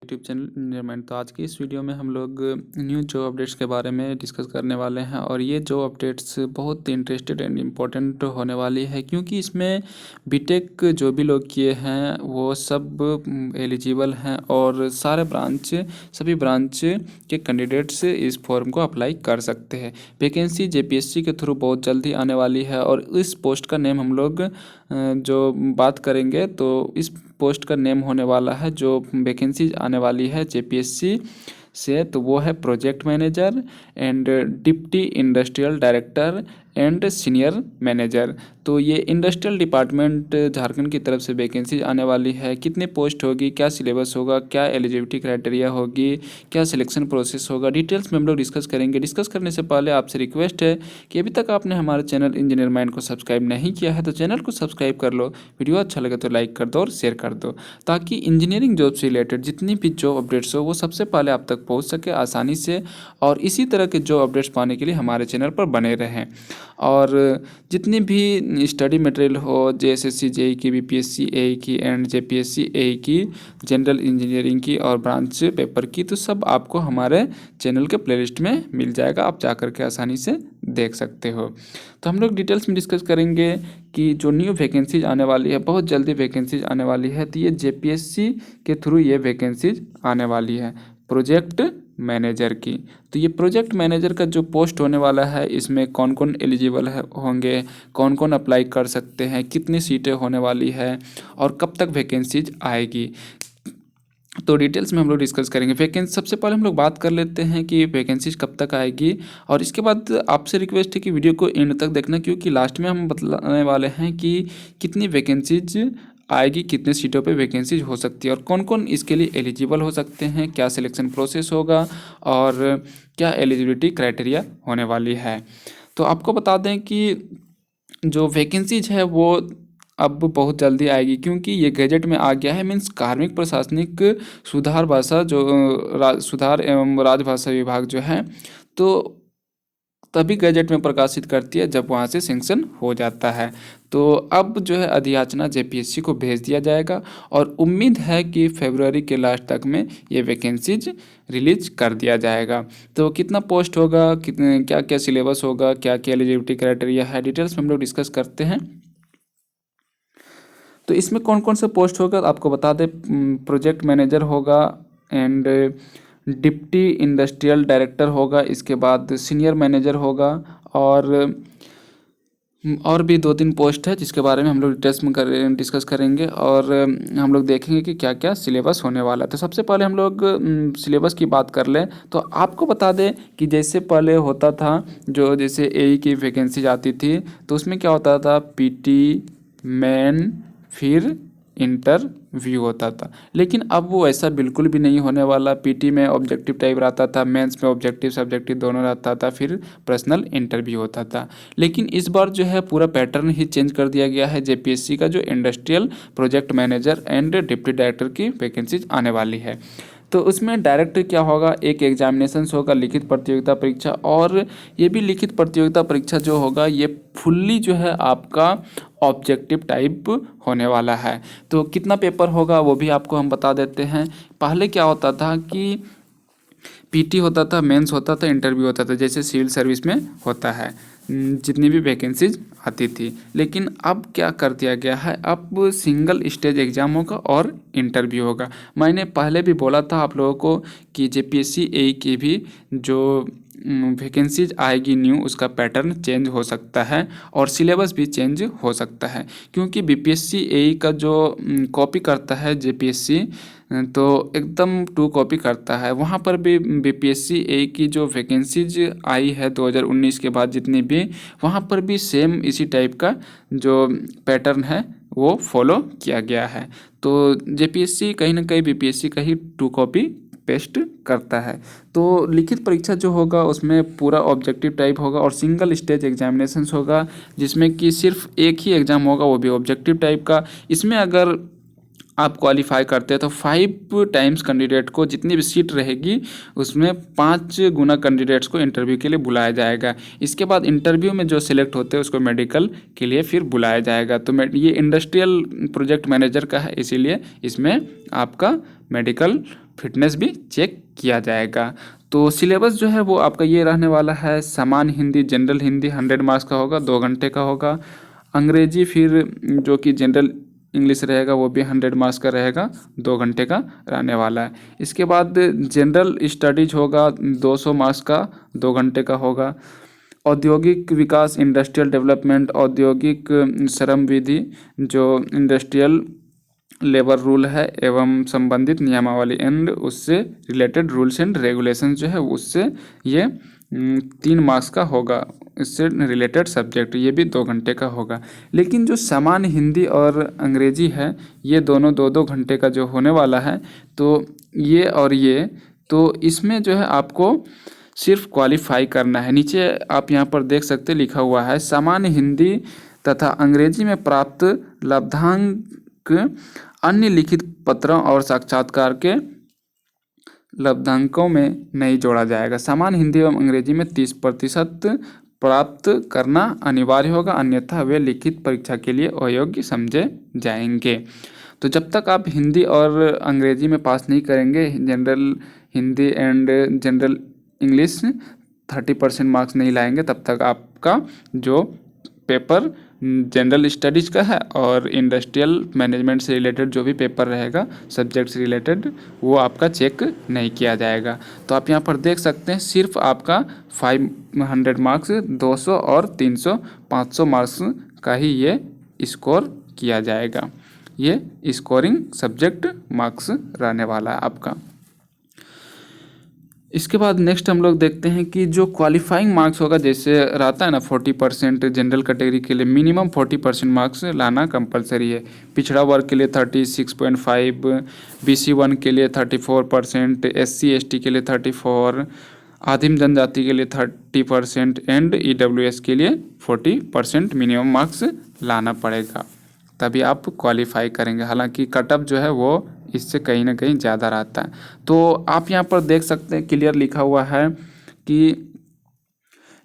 YouTube channel engineer mind. तो आज की इस वीडियो में हम लोग न्यू जॉब अपडेट्स के बारे में डिस्कस करने वाले हैं और ये जॉब अपडेट्स बहुत इंटरेस्टेड एंड इम्पोर्टेंट होने वाली है, क्योंकि इसमें बीटेक जो भी लोग किए हैं वो सब एलिजिबल हैं और सभी ब्रांच के कैंडिडेट्स इस फॉर्म को अप्लाई कर सकते हैं। वैकेंसी जेपीएससी के थ्रू बहुत जल्दी आने वाली है और इस पोस्ट का नेम हम लोग जो बात करेंगे तो इस पोस्ट का नेम होने वाला है, जो वैकेंसी आने वाली है जेपीएससी से, तो वो है project manager and deputy industrial director and senior manager. तो ये इंडस्ट्रियल डिपार्टमेंट झारखंड की तरफ से वैकेंसी आने वाली है। कितने पोस्ट होगी, क्या सिलेबस होगा, क्या एलिजिबिलिटी क्राइटेरिया होगी, क्या सिलेक्शन प्रोसेस होगा, डिटेल्स में हम लोग डिस्कस करेंगे। डिस्कस करने से पहले आपसे रिक्वेस्ट है कि अभी तक आपने हमारे चैनल इंजीनियर माइंड को सब्सक्राइब नहीं किया है तो चैनल को सब्सक्राइब कर लो, वीडियो अच्छा लगे तो लाइक कर दो और शेयर कर दो, ताकि इंजीनियरिंग जॉब से रिलेटेड जितनी भी जॉब अपडेट्स हो वो सबसे पहले आप तक पहुँच सके आसानी से। और इसी तरह के जॉब अपडेट्स पाने के लिए हमारे चैनल पर बने रहें। और जितनी भी स्टडी मटेरियल हो, जेएसएससी जेई की, बीपीएससी एई की एंड जेपीएससी एई की, जनरल इंजीनियरिंग की और ब्रांच पेपर की, तो सब आपको हमारे चैनल के प्लेलिस्ट में मिल जाएगा, आप जाकर के आसानी से देख सकते हो। तो हम लोग डिटेल्स में डिस्कस करेंगे कि जो न्यू वैकेंसीज आने वाली है, बहुत जल्दी वैकेंसीज आने वाली है, तो ये जेपीएससी के थ्रू ये वैकेंसीज आने वाली है प्रोजेक्ट मैनेजर की। तो ये प्रोजेक्ट मैनेजर का जो पोस्ट होने वाला है, इसमें कौन कौन एलिजिबल होंगे, कौन कौन अप्लाई कर सकते हैं, कितनी सीटें होने वाली है और कब तक वैकेंसीज आएगी, तो डिटेल्स में हम लोग डिस्कस करेंगे। वैकेंसी सबसे पहले हम लोग बात कर लेते हैं कि वैकेंसीज कब तक आएगी, और इसके बाद आपसे रिक्वेस्ट है कि वीडियो को एंड तक देखना, क्योंकि लास्ट में हम बतलाने वाले हैं कि कितनी वैकेंसीज आएगी, कितने सीटों पे वैकेंसीज हो सकती है और कौन कौन इसके लिए एलिजिबल हो सकते हैं, क्या सिलेक्शन प्रोसेस होगा और क्या एलिजिबिलिटी क्राइटेरिया होने वाली है। तो आपको बता दें कि जो वैकेंसीज है वो अब बहुत जल्दी आएगी, क्योंकि ये गैजेट में आ गया है। मीन्स कार्मिक प्रशासनिक सुधार भाषा जो सुधार एवं राजभाषा विभाग जो है, तो तभी गैजेट में प्रकाशित करती है जब वहाँ से सेंक्शन हो जाता है। तो अब जो है अधियाचना जेपीएससी को भेज दिया जाएगा और उम्मीद है कि फरवरी के लास्ट तक में ये वैकेंसीज रिलीज कर दिया जाएगा। तो कितना पोस्ट होगा, कितने क्या क्या सिलेबस होगा, क्या क्या एलिजिबिलिटी क्राइटेरिया है, डिटेल्स में हम लोग डिस्कस करते हैं। तो इसमें कौन कौन सा पोस्ट होगा आपको बता दें। प्रोजेक्ट मैनेजर होगा एंड डिप्टी इंडस्ट्रियल डायरेक्टर होगा, इसके बाद सीनियर मैनेजर होगा और भी 2-3 पोस्ट है जिसके बारे में हम लोग डिटेल्स में डिस्कस करेंगे और हम लोग देखेंगे कि क्या क्या सिलेबस होने वाला है। तो सबसे पहले हम लोग सिलेबस की बात कर लें तो आपको बता दें कि जैसे पहले होता था, जो जैसे एई की वैकेंसी आती थी तो उसमें क्या होता था, पीटी, मेन, फिर इंटरव्यू होता था। लेकिन अब वो ऐसा बिल्कुल भी नहीं होने वाला। पीटी में ऑब्जेक्टिव टाइप रहता था, मेंस में ऑब्जेक्टिव सब्जेक्टिव दोनों रहता था, फिर पर्सनल इंटरव्यू होता था। लेकिन इस बार जो है पूरा पैटर्न ही चेंज कर दिया गया है। जेपीएससी का जो industrial project manager and deputy director की वैकेंसीज आने वाली है, तो उसमें डायरेक्ट क्या होगा, एक एग्जामिनेशन होगा, लिखित प्रतियोगिता परीक्षा, और ये भी लिखित प्रतियोगिता परीक्षा जो होगा ये फुल्ली जो है आपका ऑब्जेक्टिव टाइप होने वाला है। तो कितना पेपर होगा वो भी आपको हम बता देते हैं। पहले क्या होता था कि पीटी होता था, मेंस होता था, इंटरव्यू होता था, जैसे सिविल सर्विस में होता है जितनी भी वैकेंसीज आती थी। लेकिन अब क्या कर दिया गया है, अब सिंगल स्टेज एग्जाम होगा और इंटरव्यू होगा। मैंने पहले भी बोला था आप लोगों को कि जेपीएससी एई की भी जो वैकेंसीज आएगी न्यू, उसका पैटर्न चेंज हो सकता है और सिलेबस भी चेंज हो सकता है, क्योंकि बीपीएससी एई का जो कॉपी करता है जेपीएससी, तो एकदम 2 कॉपी करता है। वहाँ पर भी बीपीएससी एई की जो वैकेंसीज आई है 2019 के बाद जितनी भी, वहाँ पर भी सेम इसी टाइप का जो पैटर्न है वो फॉलो किया गया है। तो जेपीएससी कहीं ना कहीं बीपीएससी का ही 2 कॉपी पेस्ट करता है। तो लिखित परीक्षा जो होगा उसमें पूरा ऑब्जेक्टिव टाइप होगा और सिंगल स्टेज एग्जामिनेशंस होगा, जिसमें कि सिर्फ एक ही एग्ज़ाम होगा, वो भी ऑब्जेक्टिव टाइप का। इसमें अगर आप क्वालिफाई करते हैं तो 5 टाइम्स कैंडिडेट को जितनी भी सीट रहेगी उसमें 5 गुना कैंडिडेट्स को इंटरव्यू के लिए बुलाया जाएगा। इसके बाद इंटरव्यू में जो सिलेक्ट होते हैं उसको मेडिकल के लिए फिर बुलाया जाएगा। तो ये इंडस्ट्रियल प्रोजेक्ट मैनेजर का है, इसीलिए इसमें आपका मेडिकल फिटनेस भी चेक किया जाएगा। तो सिलेबस जो है वो आपका ये रहने वाला है, सामान्य हिंदी जनरल हिंदी 100 मार्क्स का होगा, 2 घंटे का होगा। अंग्रेजी फिर जो कि जनरल इंग्लिश रहेगा वो भी 100 मार्क्स का रहेगा, 2 घंटे का रहने वाला है। इसके बाद जनरल स्टडीज होगा 200 मार्क्स का, 2 घंटे का होगा। औद्योगिक विकास इंडस्ट्रियल डेवलपमेंट, औद्योगिक श्रम विधि जो इंडस्ट्रियल लेबर रूल है एवं संबंधित नियमावली एंड उससे रिलेटेड रूल्स एंड रेगुलेशन जो है उससे ये 3 मार्क्स का होगा, इससे रिलेटेड सब्जेक्ट, ये भी 2 घंटे का होगा। लेकिन जो सामान्य हिंदी और अंग्रेजी है ये दोनों 2-2 घंटे का जो होने वाला है, तो ये और ये, तो इसमें जो है आपको सिर्फ क्वालिफाई करना है। नीचे आप यहाँ पर देख सकते हैं लिखा हुआ है, सामान्य हिंदी तथा अंग्रेजी में प्राप्त लब्धांक अन्य लिखित पत्रों और साक्षात्कार के लब्धांकों में नहीं जोड़ा जाएगा। सामान्य हिंदी एवं अंग्रेजी में 30% प्राप्त करना अनिवार्य होगा, अन्यथा वे लिखित परीक्षा के लिए अयोग्य समझे जाएंगे। तो जब तक आप हिंदी और अंग्रेजी में पास नहीं करेंगे, general Hindi and general English 30% marks नहीं लाएंगे, तब तक आपका जो पेपर जनरल स्टडीज़ का है और इंडस्ट्रियल मैनेजमेंट से रिलेटेड जो भी पेपर रहेगा सब्जेक्ट से रिलेटेड, वो आपका चेक नहीं किया जाएगा। तो आप यहाँ पर देख सकते हैं सिर्फ आपका 500 मार्क्स, 200 और 300 500 मार्क्स का ही ये स्कोर किया जाएगा। ये स्कोरिंग सब्जेक्ट मार्क्स रहने वाला है आपका। इसके बाद नेक्स्ट हम लोग देखते हैं कि जो क्वालिफाइंग मार्क्स होगा, जैसे रहता है ना 40% जनरल कैटेगरी के लिए मिनिमम 40% मार्क्स लाना कंपलसरी है। पिछड़ा वर्ग के लिए 36.5, BC1 के लिए 34%, SC/ST के लिए 34, आदिम जनजाति के लिए 30% एंड EWS के लिए 40% मिनिमम मार्क्स लाना पड़ेगा, तभी आप क्वालिफाई करेंगे। हालांकि कटअप जो है वो इससे कहीं ना कहीं ज़्यादा रहता है। तो आप यहाँ पर देख सकते हैं क्लियर लिखा हुआ है कि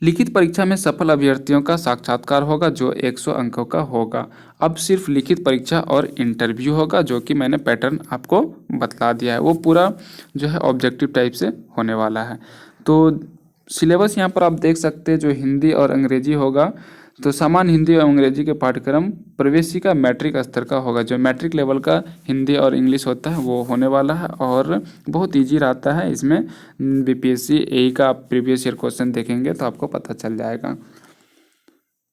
लिखित परीक्षा में सफल अभ्यर्थियों का साक्षात्कार होगा जो 100 अंकों का होगा। अब सिर्फ लिखित परीक्षा और इंटरव्यू होगा, जो कि मैंने पैटर्न आपको बतला दिया है, वो पूरा जो है ऑब्जेक्टिव टाइप से होने वाला है। तो सिलेबस यहाँ पर आप देख सकते हैं, जो हिंदी और अंग्रेजी होगा, तो सामान्य हिंदी और अंग्रेजी के पाठ्यक्रम प्रवेशिका मैट्रिक स्तर का होगा। जो मैट्रिक लेवल का हिंदी और इंग्लिश होता है वो होने वाला है और बहुत इजी रहता है। इसमें BPSC AE का आप प्रीवियस ईयर क्वेश्चन देखेंगे तो आपको पता चल जाएगा।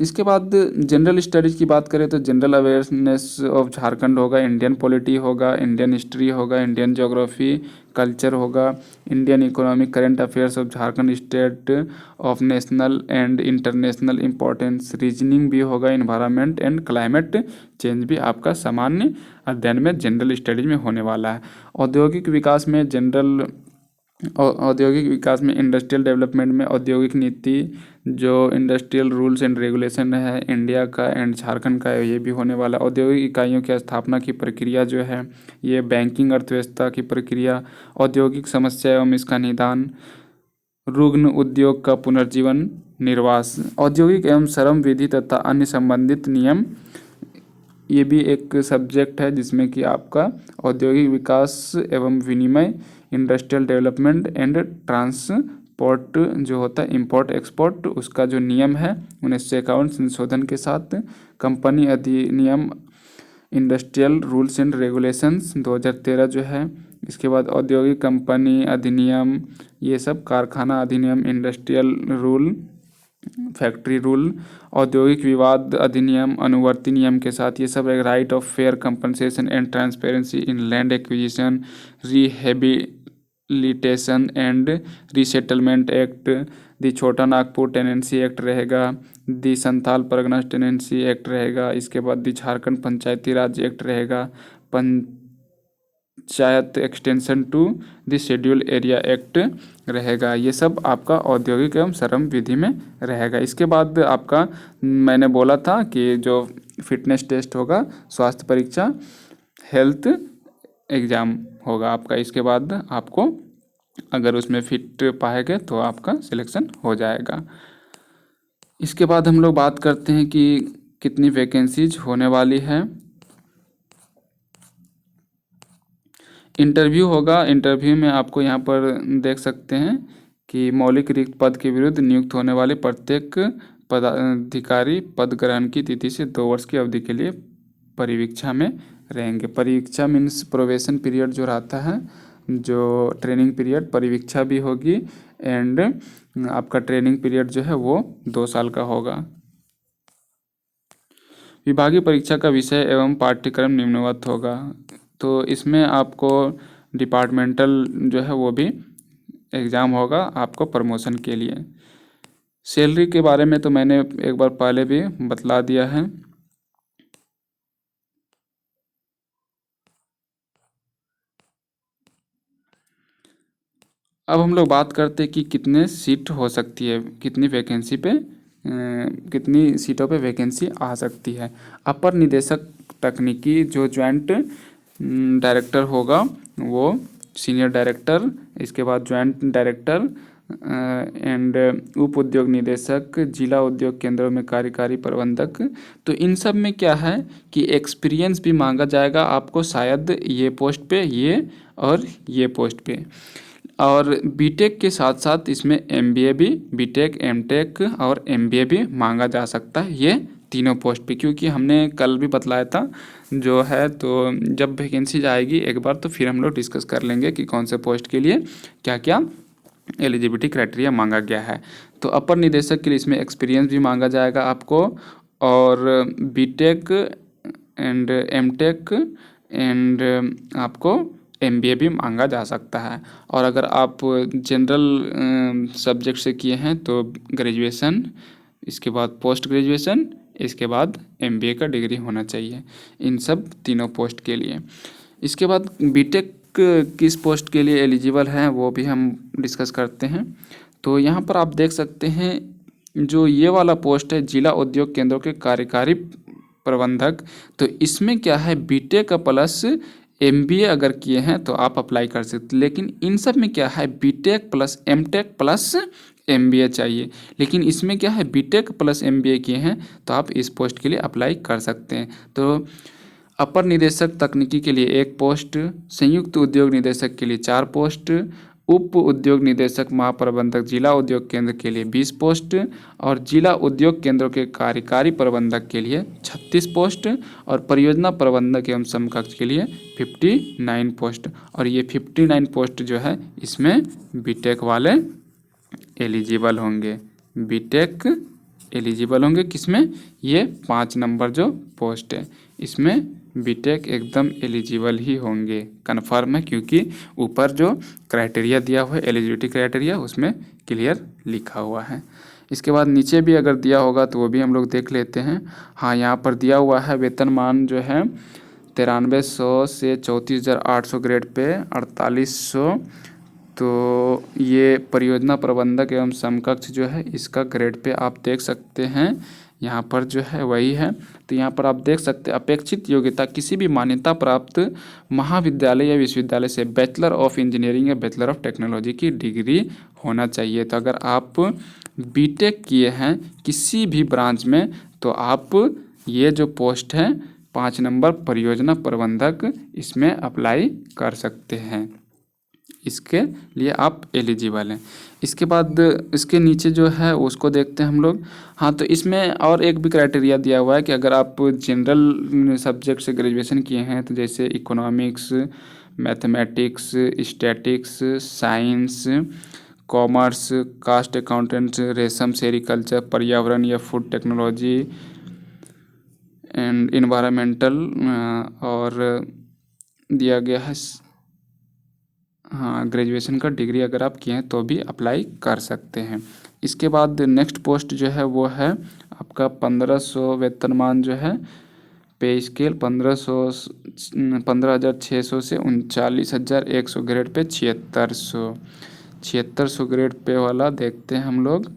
इसके बाद जनरल स्टडीज़ की बात करें तो जनरल अवेयरनेस ऑफ झारखंड होगा, इंडियन पॉलिटी होगा, इंडियन हिस्ट्री होगा, इंडियन ज्योग्राफी कल्चर होगा, Indian economic current affairs of Jharkhand, state of national and international importance, reasoning भी होगा, इन्वायरमेंट एंड क्लाइमेट चेंज भी आपका सामान्य अध्ययन में जनरल स्टडीज में होने वाला है। औद्योगिक विकास में औद्योगिक विकास में इंडस्ट्रियल डेवलपमेंट में औद्योगिक नीति, जो इंडस्ट्रियल रूल्स एंड रेगुलेशन है इंडिया का एंड झारखंड का, ये भी होने वाला। औद्योगिक इकाइयों की स्थापना की प्रक्रिया जो है ये, बैंकिंग अर्थव्यवस्था की प्रक्रिया, औद्योगिक समस्या एवं इसका निदान, रुग्ण उद्योग का पुनर्जीवन निर्वास, औद्योगिक एवं श्रम विधि तथा अन्य संबंधित नियम, ये भी एक सब्जेक्ट है जिसमें कि आपका औद्योगिक विकास एवं विनिमय, इंडस्ट्रियल डेवलपमेंट एंड ट्रांसपोर्ट जो होता है इंपोर्ट एक्सपोर्ट, उसका जो नियम है 1951 संशोधन के साथ, कंपनी अधिनियम, इंडस्ट्रियल रूल्स एंड रेगुलेशंस 2013 जो है। इसके बाद औद्योगिक कंपनी अधिनियम, ये सब, कारखाना अधिनियम, इंडस्ट्रियल रूल, फैक्ट्री रूल, औद्योगिक विवाद अधिनियम, अनुवर्ती नियम के साथ, ये सब एक right of fair compensation and transparency in land acquisition, rehabilitation and resettlement act, the Chota Nagpur tenancy act रहेगा, the Santhal Pargana tenancy act रहेगा। इसके बाद दी झारखंड पंचायती राज एक्ट रहेगा, Panchayat extension to the schedule area act रहेगा। ये सब आपका औद्योगिक एवं श्रम विधि में रहेगा। इसके बाद आपका मैंने बोला था कि जो फिटनेस टेस्ट होगा, स्वास्थ्य परीक्षा, हेल्थ एग्ज़ाम होगा आपका। इसके बाद आपको अगर उसमें फिट पाए गए तो आपका सिलेक्शन हो जाएगा। इसके बाद हम लोग बात करते हैं कि कितनी वैकेंसीज होने वाली है। इंटरव्यू होगा। इंटरव्यू में आपको यहाँ पर देख सकते हैं कि मौलिक रिक्त पद के विरुद्ध नियुक्त होने वाले प्रत्येक पदाधिकारी पद ग्रहण की तिथि से 2 वर्ष की अवधि के लिए परिवीक्षा में रहेंगे। परिवीक्षा मीन्स प्रोबेशन पीरियड जो रहता है, जो ट्रेनिंग पीरियड, परिवीक्षा भी होगी एंड आपका ट्रेनिंग पीरियड जो है वो 2 साल का होगा। विभागीय परीक्षा का विषय एवं पाठ्यक्रम निम्नवत होगा। तो इसमें आपको डिपार्टमेंटल जो है वो भी एग्ज़ाम होगा आपको प्रमोशन के लिए। सैलरी के बारे में तो मैंने एक बार पहले भी बतला दिया है। अब हम लोग बात करते हैं कि कितने सीट हो सकती है, कितनी वैकेंसी पे कितनी सीटों पे वैकेंसी आ सकती है। अपर निदेशक तकनीकी जो ज्वाइंट डायरेक्टर होगा वो सीनियर डायरेक्टर, इसके बाद ज्वाइंट डायरेक्टर एंड उप उद्योग निदेशक, जिला उद्योग केंद्रों में कार्यकारी प्रबंधक। तो इन सब में क्या है कि एक्सपीरियंस भी मांगा जाएगा आपको, शायद ये पोस्ट पे, ये और ये पोस्ट पे। और बीटेक के साथ साथ इसमें एमबीए भी, बीटेक, एमटेक और एमबीए भी मांगा जा सकता है ये तीनों पोस्ट पे, क्योंकि हमने कल भी बतलाया था जो है। तो जब वैकेंसी आएगी एक बार तो फिर हम लोग डिस्कस कर लेंगे कि कौन से पोस्ट के लिए क्या क्या एलिजिबिलिटी क्राइटेरिया मांगा गया है। तो अपर निदेशक के लिए इसमें एक्सपीरियंस भी मांगा जाएगा आपको, और बीटेक एंड एमटेक एंड आपको एमबीए भी मांगा जा सकता है। और अगर आप जनरल सब्जेक्ट से किए हैं तो ग्रेजुएशन, इसके बाद पोस्ट ग्रेजुएशन, इसके बाद एमबीए का डिग्री होना चाहिए इन सब तीनों पोस्ट के लिए। इसके बाद बीटेक किस पोस्ट के लिए एलिजिबल है वो भी हम डिस्कस करते हैं। तो यहाँ पर आप देख सकते हैं जो ये वाला पोस्ट है जिला उद्योग केंद्रों के कार्यकारी प्रबंधक, तो इसमें क्या है बीटेक प्लस एमबीए अगर किए हैं तो आप अप्लाई कर सकते। लेकिन इन सब में क्या है B Tech plus M Tech plus MBA चाहिए, लेकिन इसमें क्या है बीटेक प्लस एमबीए किए हैं तो आप इस पोस्ट के लिए अप्लाई कर सकते हैं। तो अपर निदेशक तकनीकी के लिए 1 पोस्ट, संयुक्त उद्योग निदेशक के लिए 4 पोस्ट, उप उद्योग निदेशक महाप्रबंधक जिला उद्योग केंद्र के लिए 20 पोस्ट और जिला उद्योग केंद्रों के कार्यकारी प्रबंधक के लिए 36 पोस्ट और परियोजना प्रबंधक एवं समकक्ष के लिए 59 पोस्ट। और ये 59 पोस्ट जो है इसमें बीटेक वाले एलिजिबल होंगे। बीटेक एलिजिबल होंगे किसमें, ये 5 नंबर जो पोस्ट है इसमें बीटेक एकदम एलिजिबल ही होंगे, कन्फर्म है, क्योंकि ऊपर जो क्राइटेरिया दिया हुआ है एलिजिबिलिटी क्राइटेरिया उसमें क्लियर लिखा हुआ है। इसके बाद नीचे भी अगर दिया होगा तो वो भी हम लोग देख लेते हैं। हाँ, यहाँ पर दिया हुआ है वेतनमान जो है 9300 से 34,800 ग्रेड पे 4800। तो ये परियोजना प्रबंधक एवं समकक्ष जो है इसका ग्रेड पे आप देख सकते हैं, यहाँ पर जो है वही है। तो यहाँ पर आप देख सकते हैं अपेक्षित योग्यता किसी भी मान्यता प्राप्त महाविद्यालय या विश्वविद्यालय से बैचलर ऑफ इंजीनियरिंग या बैचलर ऑफ टेक्नोलॉजी की डिग्री होना चाहिए। तो अगर आप बीटेक किए हैं किसी भी ब्रांच में तो आप ये जो पोस्ट है 5 नंबर परियोजना प्रबंधक इसमें अप्लाई कर सकते हैं, इसके लिए आप एलिजिबल हैं। इसके बाद इसके नीचे जो है उसको देखते हैं हम लोग। हाँ, तो इसमें और एक भी क्राइटेरिया दिया हुआ है कि अगर आप जनरल सब्जेक्ट से ग्रेजुएशन किए हैं तो जैसे economics, mathematics, statics, science, commerce, cast accountant, रेशम सेरिकल्चर, पर्यावरण या फूड टेक्नोलॉजी एंड इन्वायरमेंटल और दिया गया है। हाँ, ग्रेजुएशन का डिग्री अगर आप किए हैं तो भी अप्लाई कर सकते हैं। इसके बाद नेक्स्ट पोस्ट जो है वो है आपका 1500 वेतनमान जो है पे स्केल 15,600 से 39,100 ग्रेड पे 7600 ग्रेड पे वाला देखते हैं हम लोग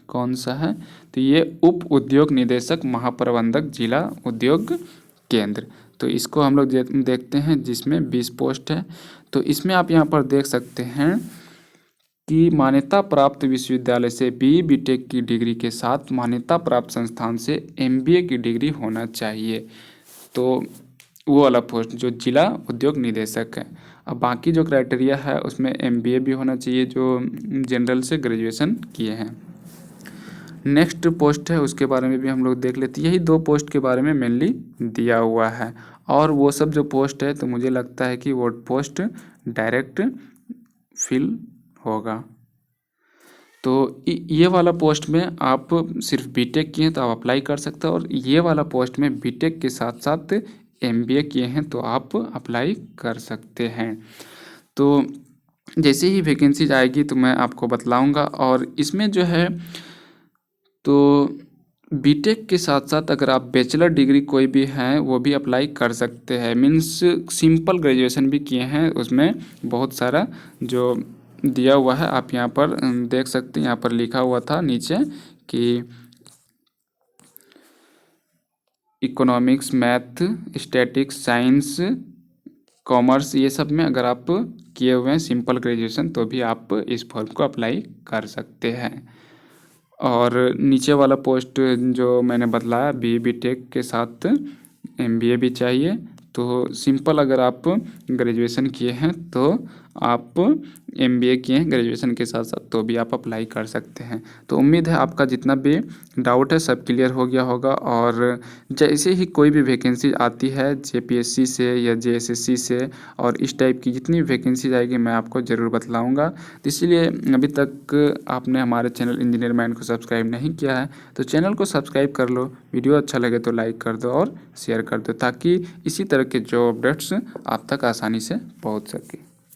कौन सा है। तो ये उप उद्योग निदेशक महाप्रबंधक जिला उद्योग केंद्र, तो इसको हम लोग देखते हैं जिसमें 20 पोस्ट है। तो इसमें आप यहाँ पर देख सकते हैं कि मान्यता प्राप्त विश्वविद्यालय से बीटेक की डिग्री के साथ मान्यता प्राप्त संस्थान से एमबीए की डिग्री होना चाहिए। तो वो वाला पोस्ट जो जिला उद्योग निदेशक है। अब बाकी जो क्राइटेरिया है उसमें MBA भी होना चाहिए जो जनरल से ग्रेजुएशन किए हैं। नेक्स्ट पोस्ट है उसके बारे में भी हम लोग देख लेते हैं। यही 2 पोस्ट के बारे में मेनली दिया हुआ है, और वो सब जो पोस्ट है तो मुझे लगता है कि वो पोस्ट डायरेक्ट फिल होगा। तो ये वाला पोस्ट में आप सिर्फ बीटेक किए हैं तो आप अप्लाई कर सकते हैं, और ये वाला पोस्ट में बीटेक के साथ साथ MBA किए हैं तो आप अप्लाई कर सकते हैं। तो जैसे ही वैकेंसीज आएगी तो मैं आपको बतलाऊंगा। और इसमें जो है तो बीटेक के साथ साथ अगर आप बैचलर डिग्री कोई भी हैं वो भी अप्लाई कर सकते हैं। मीन्स सिंपल ग्रेजुएशन भी किए हैं, उसमें बहुत सारा जो दिया हुआ है आप यहाँ पर देख सकते हैं। यहाँ पर लिखा हुआ था नीचे कि economics, math, statics, science, commerce, ये सब में अगर आप किए हुए हैं सिंपल ग्रेजुएशन तो भी आप इस फॉर्म को अप्लाई कर सकते हैं। और नीचे वाला पोस्ट जो मैंने बतलाया BTech के साथ MBA भी चाहिए। तो सिंपल अगर आप ग्रेजुएशन किए हैं तो आप MBA किए हैं ग्रेजुएशन के साथ साथ तो भी आप अप्लाई कर सकते हैं। तो उम्मीद है आपका जितना भी डाउट है सब क्लियर हो गया होगा। और जैसे ही कोई भी वैकेंसी आती है JPSC से या JSSC से और इस टाइप की जितनी वैकेंसीज आएगी मैं आपको ज़रूर बतलाऊँगा। तो इसलिए अभी तक आपने हमारे चैनल इंजीनियर माइंड को सब्सक्राइब नहीं किया है तो चैनल को सब्सक्राइब कर लो, वीडियो अच्छा लगे तो लाइक कर दो और शेयर कर दो, ताकि इसी तरह के जॉब अपडेट्स आप तक आसानी से पहुंच सके।